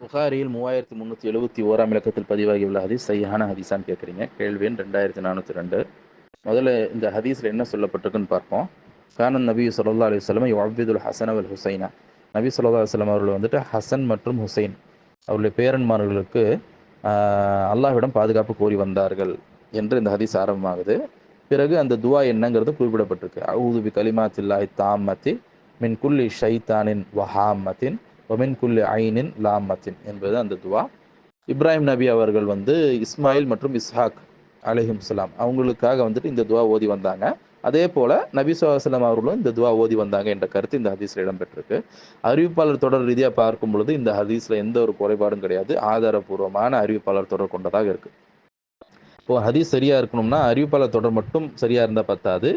புகாரியில் 3371 இலக்கத்தில் பதிவாகியுள்ள ஹதீஸ் சஹீஹான ஹதீஸான்னு கேட்குறீங்க. கேள்வி எண் 2402. முதல்ல இந்த ஹதீஸில் என்ன சொல்லப்பட்டிருக்குன்னு பார்ப்போம். கானன் நபி ஸல்லல்லாஹு அலைஹி வஸல்லம் யுஅவ்விதுல் ஹஸன வல் ஹுசைனா. நபி ஸல்லல்லாஹு அலைஹி வஸல்லம் அவர்கள் வந்துட்டு ஹசன் மற்றும் ஹுசைன் அவருடைய பேரன்மார்களுக்கு அல்லாஹ்விடம் பாதுகாப்பு கோரி வந்தார்கள் என்று இந்த ஹதீஸ் ஆரம்பமாகுது. பிறகு அந்த துவா என்னங்கிறது குறிப்பிடப்பட்டிருக்கு. அஊது பி கலிமாத்தில்லாஹி தாம்மத்தி மின் குல்லி ஷைத்தானின் வஹாமத்தின் ஒமின் குல்லி ஐனின் லாமத்தின் என்பது அந்த துவா. இப்ராஹிம் நபி அவர்கள் வந்து இஸ்மாயில் மற்றும் இஸ்ஹாக் அலைஹிம்சலாம் அவங்களுக்காக வந்துட்டு இந்த துவா ஓதி வந்தாங்க. அதே போல நபி ஸல்லல்லாஹு அலைஹி வஸல்லம் அவர்களும் இந்த துவா ஓதி வந்தாங்க என்ற கருத்து இந்த ஹதீஸில் இடம்பெற்றிருக்கு. அறிவிப்பாளர் தொடர் ரீதியாக பார்க்கும் பொழுது இந்த ஹதீஸில் எந்த ஒரு குறைபாடும் கிடையாது. ஆதாரபூர்வமான அறிவிப்பாளர் தொடர் கொண்டதாக இருக்கு. இப்போ ஹதீஸ் சரியா இருக்கணும்னா அறிவிப்பாளர் தொடர் மட்டும் சரியா இருந்தால் பத்தாது.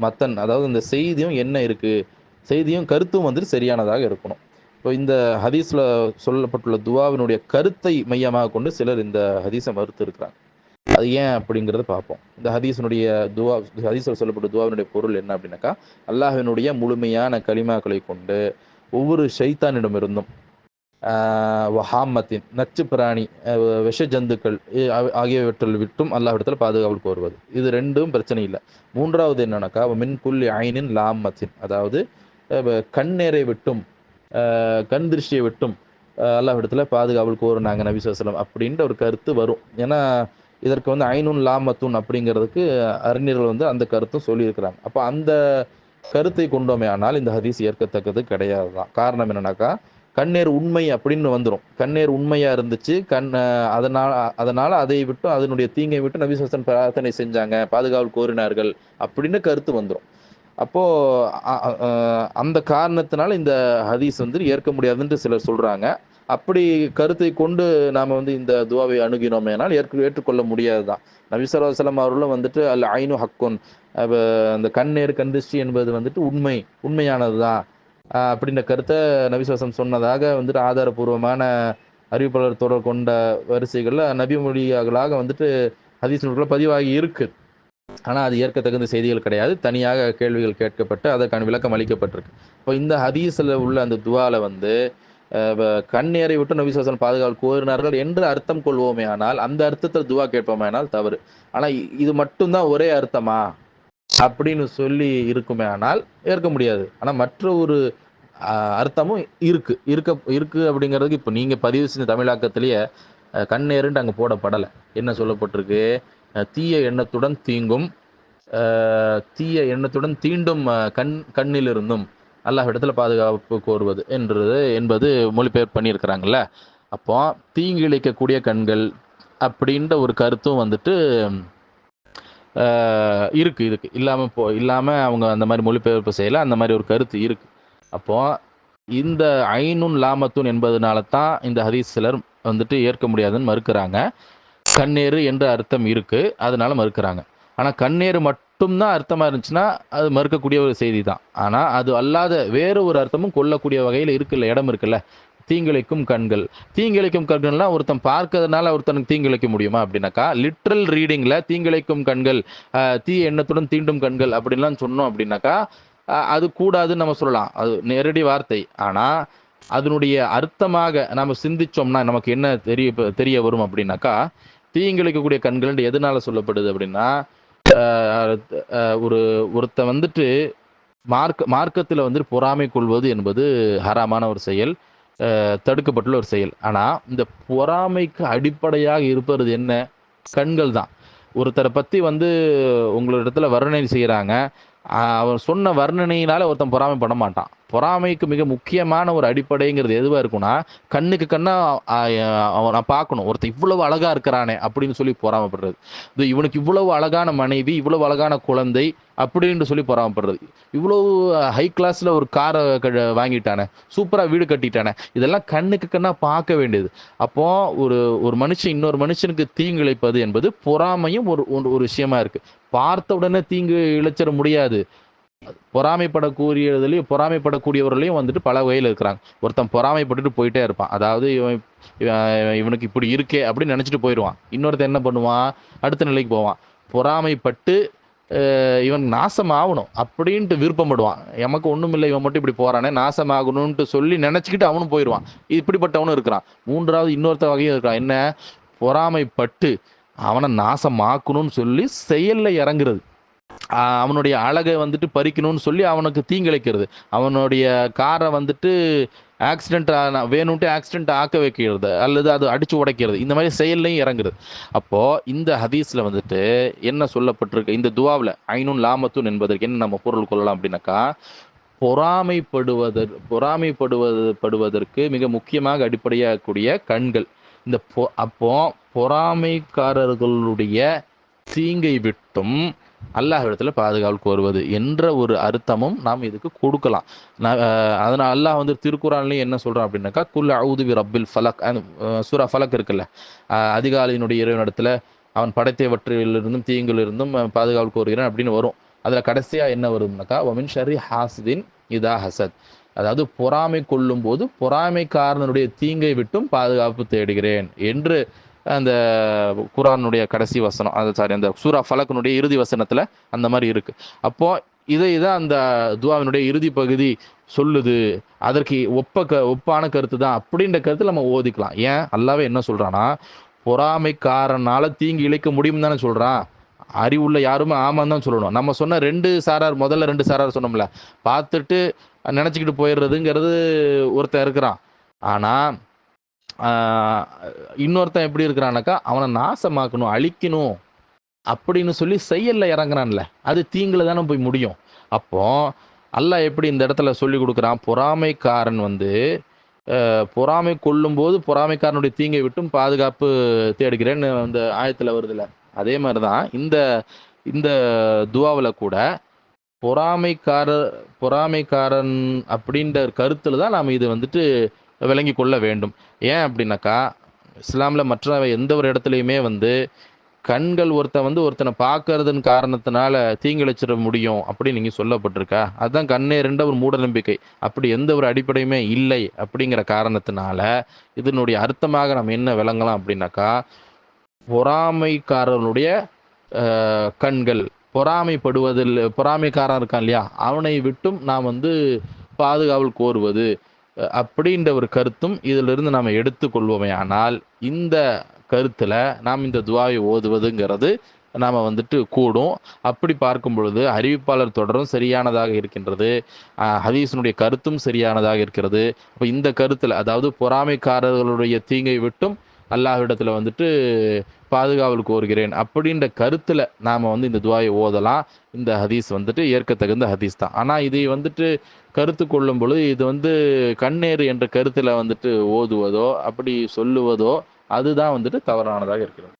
மத்தன் அதாவது இந்த செய்தியும் என்ன இருக்கு, செய்தியும் கருத்தும் வந்துட்டு சரியானதாக இருக்கணும். இப்போ இந்த ஹதீஸில் சொல்லப்பட்டுள்ள துவாவினுடைய கருத்தை மையமாக கொண்டு சிலர் இந்த ஹதீஸை மறுத்து இருக்கிறாங்க. அது ஏன் அப்படிங்கிறத பார்ப்போம். இந்த ஹதீஸினுடைய துவா, ஹதீஸில் சொல்லப்பட்ட துவாவினுடைய பொருள் என்ன அப்படின்னாக்கா, அல்லாஹ்வினுடைய முழுமையான கலிமாக்களை கொண்டு ஒவ்வொரு ஷைத்தானிடமிருந்தும் வஹாமத்தின் நச்சு பிராணி, விஷ ஜந்துக்கள் ஆகியவற்றில் விட்டும் அல்லாஹ்விடத்தில் பாதுகாவல் கோருவது. இது ரெண்டும் பிரச்சனை இல்லை. மூன்றாவது என்னன்னாக்கா மின் குல்லி ஐனின் லாமத்தின், அதாவது கண்ணேரை விட்டும் கண் திருஷ்டியை விட்டும் அல்லாஹ்விடத்தில் பாதுகாவல் கோருனாங்க நபி ஸல்லல்லாஹு அலைஹி வஸல்லம் அப்படின்ற ஒரு கருத்து வரும். ஏன்னா இதற்கு வந்து ஐனுன் லாமத்துன் அப்படிங்கிறதுக்கு அறிஞர்கள் வந்து அந்த கருத்தும் சொல்லியிருக்கிறாங்க. அப்போ அந்த கருத்தை கொண்டோமே ஆனால் இந்த ஹதீஸ் ஏற்கத்தக்கது கிடையாது தான். காரணம் என்னன்னாக்கா, கண்ணேர் உண்மை அப்படின்னு வந்துடும். கண்ணேர் உண்மையா இருந்துச்சு, அதனால அதை விட்டு அதனுடைய தீங்கை விட்டு நபி ஸல்லல்லாஹு அலைஹி வஸல்லம் பிரார்த்தனை செஞ்சாங்க, பாதுகாவல் கோரினார்கள் அப்படின்னு கருத்து வந்துடும். அப்போ அந்த காரணத்தினால இந்த ஹதீஸ் வந்து ஏற்க முடியாதுன்னு சிலர் சொல்றாங்க. அப்படி கருத்தை கொண்டு நாம வந்து இந்த துவாவை அணுகினோமேனால் ஏற்றுக்கொள்ள முடியாது தான். நபி ஸல்லல்லாஹு அலைஹி வஸல்லம் அவர்களும் வந்துட்டு அல் ஐனு ஹக்குன், அந்த கண்ணேர் கண்திஷ்டி என்பது வந்துட்டு உண்மையானது தான் அப்படின்ற கருத்தை நபி ஸல்லல்லாஹு அலைஹி வஸல்லம் சொன்னதாக வந்துட்டு ஆதாரபூர்வமான அறிவிப்பாளர் தொடர் கொண்ட வரிசைகளில் நபி மொழிகளாக வந்துட்டு ஹதீஸ் நூல்களை பதிவாகி இருக்கு. ஆனால் அது ஏற்கத்தகுந்த செய்திகள் கிடையாது. தனியாக கேள்விகள் கேட்கப்பட்டு அதற்கான விளக்கம் அளிக்கப்பட்டிருக்கு. இப்போ இந்த ஹதீஸில் உள்ள அந்த துவால வந்து கண்ணேரை விட்டு நபி ஸல்லல்லாஹு அலைஹி வஸல்லம் பாதுகாவல் கோரினார்கள் என்று அர்த்தம் கொள்வோமே ஆனால், அந்த அர்த்தத்தில் துவா கேட்போமே ஆனால் தவறு. ஆனால் இது மட்டும்தான் ஒரே அர்த்தமா அப்படின்னு சொல்லி இருக்குமே ஆனால் ஏற்க முடியாது. ஆனால் மற்ற ஒரு அர்த்தமும் இருக்கு அப்படிங்கிறதுக்கு இப்போ நீங்கள் பதிவு செஞ்ச தமிழாக்கத்திலேயே கண்ணேருன்ட்டு அங்கே போடப்படலை. என்ன சொல்லப்பட்டிருக்கு? தீய எண்ணத்துடன் தீங்கும், தீய எண்ணத்துடன் தீண்டும் கண்ணிலிருந்தும் அல்லாஹ்விடத்தில் பாதுகாப்பு கோருவது என்பது மொழிபெயர்ப்பு பண்ணியிருக்கிறாங்கல்ல. அப்போ தீங்கு இழைக்கக்கூடிய கண்கள் அப்படின்ற ஒரு கருத்தும் வந்துட்டு இதுக்கு இல்லாமல் அவங்க அந்த மாதிரி மொழிபெயர்ப்பு செய்யலை. அந்த மாதிரி ஒரு கருத்து இருக்கு. அப்போ இந்த ஐனுன் லாமத்துன் என்பதனால தான் இந்த ஹதீஸ் சிலர் வந்துட்டு ஏற்க முடியாதுன்னு மறுக்கிறாங்க. கண்ணேறு என்ற அர்த்தம் இருக்கு, அதனால மறுக்கிறாங்க. ஆனால் கண்ணேறு மட்டும்தான் அர்த்தமாக இருந்துச்சுன்னா அது மறுக்கக்கூடிய ஒரு செய்தி தான். ஆனால் அது அல்லாத வேறு ஒரு அர்த்தமும் கொள்ளக்கூடிய வகையில் இடம் இருக்குல்ல. தீங்கிழைக்கும் கண்கள், தீங்கிழைக்கும் கண்கள்லாம் ஒருத்தன் பார்க்கறதுனால ஒருத்தனுக்கு தீங்கிழைக்க முடியுமா அப்படின்னாக்கா, லிட்ரல் ரீடிங்கில் தீங்கிழைக்கும் கண்கள், தீய எண்ணத்துடன் தீண்டும் கண்கள் அப்படின்லாம் சொன்னோம் அப்படின்னாக்கா அது கூடாதுன்னு நம்ம சொல்லலாம். அது நேரடி வார்த்தை. ஆனால் அதனுடைய அர்த்தமாக நம்ம சிந்திச்சோம்னா நமக்கு என்ன தெரிய வரும் அப்படின்னாக்கா, தீங்கிழைக்கக்கூடிய கண்கள் எதனால சொல்லப்படுது அப்படின்னா, ஒருத்த வந்துட்டு மார்க்கத்தில் வந்துட்டு பொறாமை கொள்வது என்பது ஹராமான ஒரு செயல், தடுக்கப்பட்டுள்ள ஒரு செயல். ஆனால் இந்த பொறாமைக்கு அடிப்படையாக இருப்பது என்ன? கண்கள் தான். ஒருத்தரை பற்றி வந்து உங்களிடத்துல வர்ணனை செய்கிறாங்க, அவர் சொன்ன வர்ணனையினால ஒருத்தன் பொறாமை பண்ண மாட்டான். பொறாமைக்கு மிக முக்கியமான ஒரு அடிப்படைங்கிறது எதுவாக இருக்குன்னா, கண்ணுக்கு கண்ணா நான் பார்க்கணும், ஒருத்தர் இவ்வளவு அழகா இருக்கிறானே அப்படின்னு சொல்லி பொறாமப்படுறது. இது இவனுக்கு இவ்வளவு அழகான மனைவி, இவ்வளவு அழகான குழந்தை அப்படின்னு சொல்லி பொறாமப்படுறது. இவ்வளவு ஹை கிளாஸ்ல ஒரு காரை வாங்கிட்டானே, சூப்பரா வீடு கட்டிட்டானே, இதெல்லாம் கண்ணுக்கு கண்ணா பார்க்க வேண்டியது. அப்போ ஒரு மனுஷன் இன்னொரு மனுஷனுக்கு தீங்கு இழைப்பது என்பது பொறாமையும் ஒரு விஷயமா இருக்கு. பார்த்த உடனே தீங்கு இழைச்சிட முடியாது. பொறாமைப்படக்கூடியவர்களையும் வந்துட்டு பல வகையில் இருக்கிறாங்க. ஒருத்தன் பொறாமைப்பட்டுட்டு போயிட்டே இருப்பான். அதாவது இவனுக்கு இப்படி இருக்கே அப்படின்னு நினைச்சிட்டு போயிடுவான். இன்னொருத்தன் என்ன பண்ணுவான்? அடுத்த நிலைக்கு போவான். பொறாமைப்பட்டு இவன் நாசமாகணும் அப்படின்ட்டு விருப்பப்படுவான். எமக்கு ஒன்றும் இல்லை, இவன் மட்டும் இப்படி போகிறானே நாசமாகணுன்ட்டு சொல்லி நினச்சிக்கிட்டு அவனும் போயிடுவான். இப்படிப்பட்டவனும் இருக்கிறான். மூன்றாவது இன்னொருத்த வகையும் இருக்கிறான். என்ன? பொறாமைப்பட்டு அவனை நாசமாக்கணும்னு சொல்லி செயலில் இறங்குறது. அவனுடைய அழகை வந்துட்டு பறிக்கணும்னு சொல்லி அவனுக்கு தீங்கிழைக்கிறது. அவனுடைய காரை வந்துட்டு ஆக்சிடென்ட் வேணும்ட்டு ஆக்சிடென்ட் ஆக்க வைக்கிறது, அல்லது அது அடித்து உடைக்கிறது. இந்த மாதிரி செயல்லையும் இறங்குறது. அப்போது இந்த ஹதீஸில் வந்துட்டு என்ன சொல்லப்பட்டிருக்கு, இந்த துவாவில் ஐனுன் லாமத்துன் என்பதற்கு என்ன நம்ம பொருள் கொள்ளலாம் அப்படின்னாக்கா, பொறாமைப்படுவதற்கு மிக முக்கியமாக அடிப்படையாகக்கூடிய கண்கள். இந்த அப்போ பொறாமைக்காரர்களுடைய தீங்கை விட்டும் அல்லாஹ்விடத்தில் பாதுகாவல் கோருவது என்ற ஒரு அர்த்தமும் நாம் இதுக்கு கொடுக்கலாம். அதனால் அல்லாஹ் வந்து திருக்குறான்லேயும் என்ன சொல்கிறான் அப்படின்னாக்கா, குல் அவுது பி ரப்பில் ஃபலக், சூரா ஃபலக் இருக்குல்ல, அதிகாலையினுடைய இறைவனிடத்தில் அவன் படைத்தவற்றிலிருந்தும் தீங்கிலிருந்தும் பாதுகாவல் கோருகிறேன் அப்படின்னு வரும். அதில் கடைசியாக என்ன வருதுனாக்கா, ஒமின் ஷர்ரி ஹாசிதின் இதா ஹசத், அதாவது பொறாமை கொள்ளும் போது பொறாமைக்காரனுடைய தீங்கை விட்டும் பாதுகாப்பு தேடுகிறேன் என்று அந்த குரானுடைய கடைசி வசனம், அது சாரி அந்த சூரா ஃபலக்கினுடைய இறுதி வசனத்தில் அந்த மாதிரி இருக்குது. அப்போது இதை அந்த துவாவினுடைய இறுதி பகுதி சொல்லுது. அதற்கு ஒப்பான கருத்து தான் அப்படின்ற கருத்து நம்ம ஓதிக்கலாம். ஏன் அல்லாவே என்ன சொல்கிறான்னா, பொறாமைக்காரனால் தீங்கு இழைக்க முடியும் தானே சொல்கிறான். அறிவுள்ள யாருமே ஆமான்னு தான் சொல்லணும். நம்ம சொன்ன முதல்ல ரெண்டு சாரார் சொன்னோம்ல, பார்த்துட்டு நினச்சிக்கிட்டு போயிடுறதுங்கிறது ஒருத்தன் இருக்கிறான். ஆனால் இன்னொருத்தன் எப்படி இருக்கிறானாக்கா, அவனை நாசமாக்கணும், அழிக்கணும் அப்படின்னு சொல்லி செயலில் இறங்குறான்ல, அது தீங்குல தானே போய் முடியும். அப்போ அல்லாஹ் எப்படி இந்த இடத்துல சொல்லி கொடுக்குறான், பொறாமைக்காரன் வந்து பொறாமை கொள்ளும்போது பொறாமைக்காரனுடைய தீங்கை விட்டும் பாதுகாப்பு தேடுகிறேன்னு அந்த ஆயத்தில் வருதுல்ல, அதே மாதிரி தான் இந்த இந்த துவாவில் கூட பொறாமைக்காரன் அப்படின்ற கருத்தில் தான் நாம் இது வந்துட்டு விளங்கி கொள்ள வேண்டும். ஏன் அப்படின்னாக்கா, இஸ்லாமில் மற்ற எந்த ஒரு இடத்துலையுமே வந்து கண்கள் ஒருத்தனை பார்க்கறதுன்னு காரணத்தினால தீங்கிழைச்சிட முடியும் அப்படின்னு நீங்கள் சொல்லப்பட்டிருக்கா? அதுதான் கண்ணேருன்ற ஒரு மூட நம்பிக்கை. அப்படி எந்த ஒரு அடிப்படையுமே இல்லை. அப்படிங்கிற காரணத்தினால இதனுடைய அர்த்தமாக நம்ம என்ன விளங்கலாம் அப்படின்னாக்கா, பொறாமைக்காரனுடைய கண்கள் பொறாமைக்காரன் இருக்கான் இல்லையா, அவனை விட்டும் நாம் வந்து பாதுகாவல் கோருவது அப்படின்ற ஒரு கருத்தும் இதிலிருந்து நாம் எடுத்துக்கொள்வோமே. ஆனால் இந்த கருத்தில் நாம் இந்த துவாவை ஓதுவதுங்கிறது நாம் வந்துட்டு கூடும். அப்படி பார்க்கும் பொழுது அறிவிப்பாளர் தொடரும் சரியானதாக இருக்கின்றது, ஹதீஸினுடைய கருத்தும் சரியானதாக இருக்கிறது. அப்போ இந்த கருத்தில், அதாவது பொறாமைக்காரர்களுடைய தீங்கை விட்டும் அல்லாஹ்விடத்தில் வந்துட்டு பாதுகாவல் கோருகிறேன் அப்படின்ற கருத்தில் நாம் வந்து இந்த துவாயை ஓதலாம். இந்த ஹதீஸ் வந்துட்டு ஏற்கத்தகுந்த ஹதீஸ் தான். ஆனால் இதை வந்துட்டு கருத்து கொள்ளும் பொழுது இது வந்து கண்ணேறு என்ற கருத்தில் வந்துட்டு ஓதுவதோ அப்படி சொல்லுவதோ அதுதான் வந்துட்டு தவறானதாக இருக்கிறது.